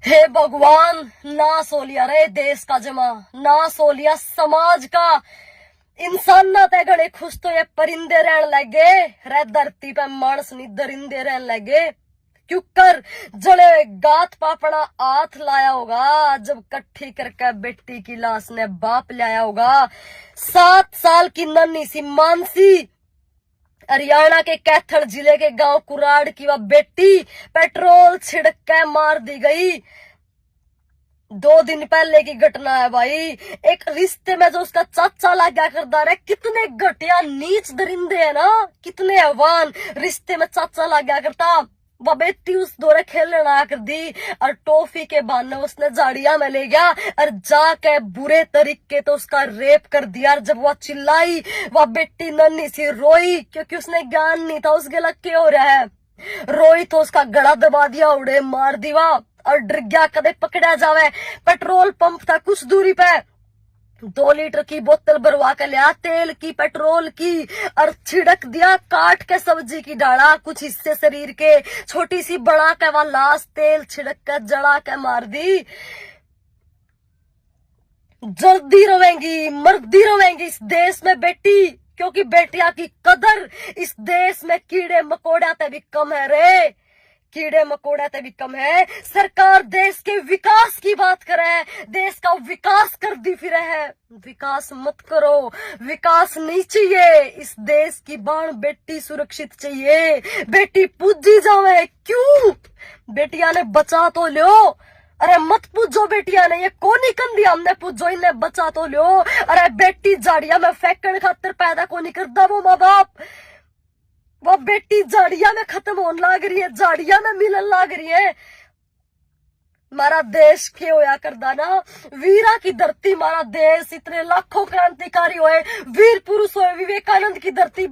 हे भगवान, नाश हो लिया रे देश का जमा, नाश हो लिया समाज का। इंसान ना ते घड़े खुश तो ये परिंदे रहन लगे, रे धरती पे मानस नहीं दरिंदे रहन लगे। क्यों कर जड़े गात पापड़ा हाथ लाया होगा, जब कट्ठी करके बेटी की लाश ने बाप लाया होगा। 7 साल की नन्ही सी मानसी हरियाणा के कैथल जिले के गांव कुराड़ की वह बेटी पेट्रोल छिड़क के मार दी गई। 2 दिन पहले की घटना है भाई। एक रिश्ते में जो उसका चाचा लग गया करता है, कितने घटिया नीच दरिंदे है ना, कितने अवान रिश्ते में चाचा लग गया करता। वह बेटी उस दौरे खेलने आया कर दी और टॉफी के बहाने उसने झाड़िया में ले गया और जाके बुरे तरीके तो उसका रेप कर दिया। और जब वह चिल्लाई, वह बेटी नन्ही सी रोई, क्योंकि उसने ज्ञान नहीं था उसके लग के हो रहा है। रोई तो उसका गला दबा दिया, उड़े मार दिया और डर गया कदे पकड़ा जावे। पेट्रोल पंप था कुछ दूरी पे, 2 लीटर की बोतल भरवा के लिया तेल की पेट्रोल की और छिड़क दिया काट के सब्जी की डाला कुछ हिस्से शरीर के, छोटी सी बड़ा के वह लाश तेल छिड़क कर जला के मार दी। जल्दी रोवेंगी मरदी रोवेंगी इस देश में बेटी, क्योंकि बेटिया की कदर इस देश में कीड़े मकोड़ा ते भी कम है रे, कीड़े मकोड़े ते भी कम है। सरकार देश के विकास की बात करे, देश का विकास कर दी फिर है। विकास मत करो, विकास नहीं चाहिए इस देश की बाण बेटी सुरक्षित चाहिए। बेटी पूजी जावे क्यों, बेटिया ने बचा तो लो। अरे मत पूछो बेटिया ने, ये कोनी कंदी हमने पूछो, इन्हें बचा तो लो। अरे बेटी झाड़िया में फेंकने खातर पैदा कोनी करता वो माँ बाप, वो बेटी झाड़िया में खत्म होने लाग रही है, झाड़िया में मिलन लाग रही है। हमारा देश के होया करदा ना, वीरा की धरती हमारा देश, इतने लाखों क्रांतिकारी हुए, वीर पुरुष हुए, विवेकानंद की धरती,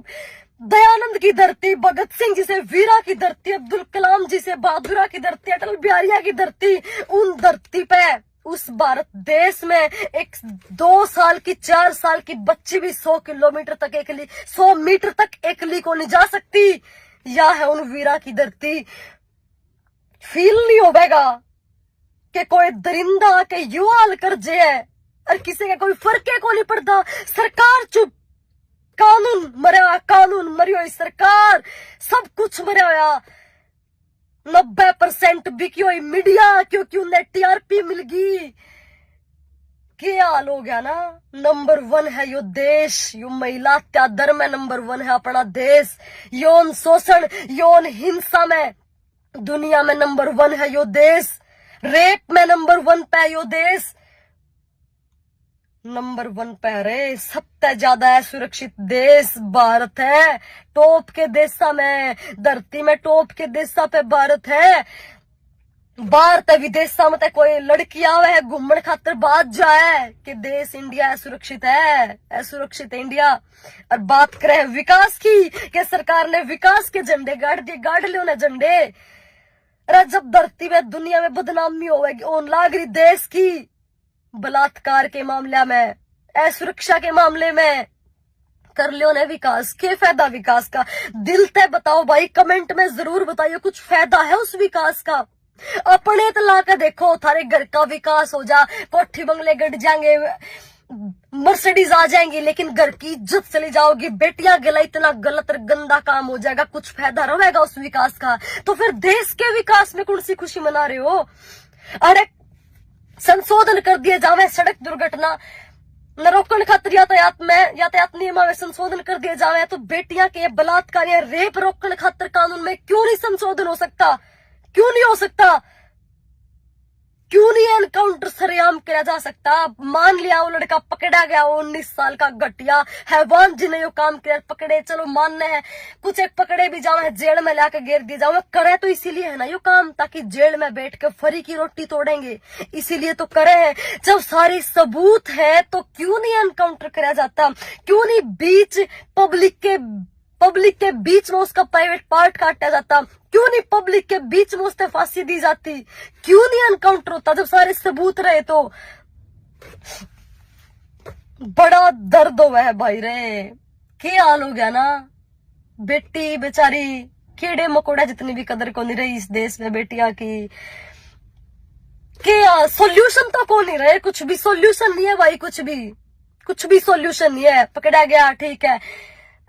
दयानंद की धरती, भगत सिंह जी से वीरा की धरती, अब्दुल कलाम जी से बहादुरा की धरती, अटल बिहारिया की धरती। उन धरती पे उस भारत देश में एक 2 साल की 4 साल की बच्ची भी 100 किलोमीटर तक एकली, 100 मीटर तक एकली को नहीं जा सकती। यह है उन वीरा की धरती। फील नहीं होगा कि कोई दरिंदा के युवाल कर जे है और किसी का कोई फर्क को नहीं पड़ता। सरकार चुप, कानून मरिया, कानून मरियो, सरकार सब कुछ मरिया होया। 90% बिकी हुई मीडिया, क्योंकि उन्हें टीआरपी मिल गई। क्या हाल हो गया ना। नंबर 1 है यो देश, यो महिला अत्याचार में नंबर 1 है अपना देश। यौन शोषण, यौन हिंसा में दुनिया में नंबर 1 है यो देश। रेप में नंबर 1 पे यो देश, नंबर 1 पे रे। सबसे ज्यादा है सुरक्षित देश भारत है, टॉप के देशा में, धरती में टॉप के देशा पे भारत है। बाहर ते विदेशा में कोई लड़की आवे है घूमने खातर बात जाए कि देश इंडिया सुरक्षित है सुरक्षित है इंडिया। और बात करे विकास की कि सरकार ने विकास के झंडे गाड़ दिए, गाड़ लो ना झंडे। अरे जब धरती में दुनिया में बदनामी होगी ओन लागरी देश की, बलात्कार के मामले में, असुरक्षा के मामले में, कर लियो ने विकास। क्या फायदा विकास का, दिल ते बताओ भाई, कमेंट में जरूर बताइए कुछ फायदा है उस विकास का। अपने तो ला के देखो, थारे घर का विकास हो जा, कोठी बंगले गढ़ जाएंगे, मर्सिडीज आ जाएंगी, लेकिन घर की इज्जत चली जाओगी, बेटियां गला इतना गलत और गंदा काम हो जाएगा, कुछ फायदा रहेगा उस विकास का? तो फिर देश के विकास में कौन सी खुशी मना रहे हो? अरे संशोधन कर दिए जावे, सड़क दुर्घटना न रोकने खातिर यातायात नियम में संशोधन कर दिए जावे, तो बेटियां के बलात्कार या रेप रोकने खातिर कानून में क्यों नहीं संशोधन हो सकता? क्यों नहीं हो सकता? क्यों नहीं एनकाउंटर सरेआम किया जा सकता? मान लिया वो लड़का पकड़ा गया, 19 साल का घटिया हैवान जिन्हें यो काम किया, पकड़े, चलो मानने हैं, कुछ एक पकड़े भी जाओ, जेल में लाकर घेर दिए जाओ, करे तो इसीलिए है ना यो काम, ताकि जेल में बैठ के फरी की रोटी तोड़ेंगे, इसीलिए तो करे हैं। जब सारे सबूत है तो क्यों नहीं एनकाउंटर किया जाता? क्यों नहीं बीच पब्लिक के बीच में उसका प्राइवेट पार्ट काटा जाता? क्यों नहीं पब्लिक के बीच में उससे फांसी दी जाती? क्यों नहीं एनकाउंटर होता जब सारे सबूत रहे? तो बड़ा दर्द हुआ है भाई रे, क्या हाल हो गया ना। बेटी बेचारी कीड़े मकोड़ा जितनी भी कदर को नहीं रही इस देश में बेटियां की। सॉल्यूशन तो कौन नहीं रहे, कुछ भी सॉल्यूशन नहीं है भाई, कुछ भी सॉल्यूशन नहीं है। पकड़ा गया ठीक है,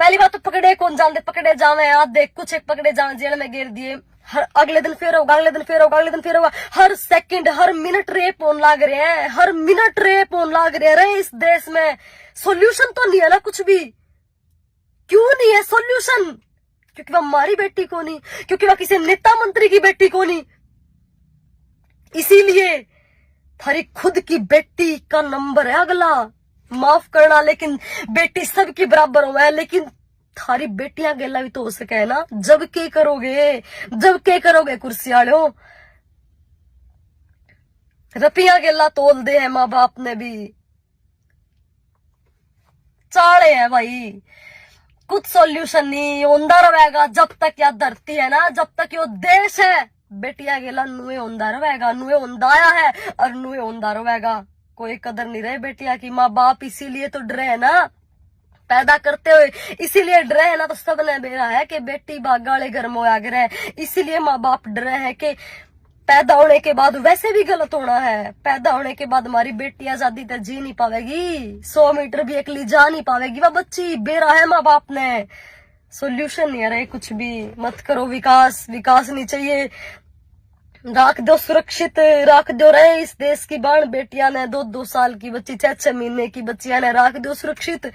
पहली बात तो पकड़े कौन जानते, पकड़े जावे आज देख कुछ एक पकड़े जावे जेल में गिर दिए, हर अगले दिन फिर होगा, अगले दिन फिर होगा, अगले दिन फिर होगा, हर सेकंड हर मिनट रेप होने लाग रहे हैं, हर मिनट रेप होने लाग रहे हैं इस देश में। सॉल्यूशन तो नहीं है ना कुछ भी, क्यों नहीं है सॉल्यूशन? क्योंकि वह हमारी बेटी को नहीं, क्योंकि वह किसी नेता मंत्री की बेटी को नहीं, इसीलिए थारी खुद की बेटी का नंबर है अगला। माफ करना लेकिन बेटी सबकी बराबर हो है, लेकिन थारी बेटियां गेला भी तो हो सके ना। जब के करोगे कुर्सी आलो, रपिया गेला तोल दे है माँ बाप ने भी, चाड़े हैं भाई। कुछ सॉल्यूशन नहीं होंदा रहेगा जब तक यह धरती है ना, जब तक यो देश है, बेटिया गेला नुए होंदा रहेगा, नुए होंदा आया है और नुए होंदा रहेगा। कोई कदर नहीं रहे बेटिया की। माँ बाप इसीलिए तो डरे है ना पैदा करते हुए, इसीलिए डरे है ना, तो सबने बेरा है कि बेटी बागाले घर में आगे रहे, इसीलिए माँ बाप डरे हैं कि पैदा होने के बाद वैसे भी गलत होना है। पैदा होने के बाद हमारी बेटी आजादी तक जी नहीं पावेगी, 100 मीटर भी अकेली जा नहीं पावेगी वह बच्ची, बेरा है माँ बाप ने। सोल्यूशन नहीं है रहे कुछ भी, मत करो विकास नहीं चाहिए, राख दो सुरक्षित, राख दो रहे इस देश की बाण बेटियां ने, 2-2 साल की बच्ची, 6-6 महीने की बच्चियां ने राख दो सुरक्षित।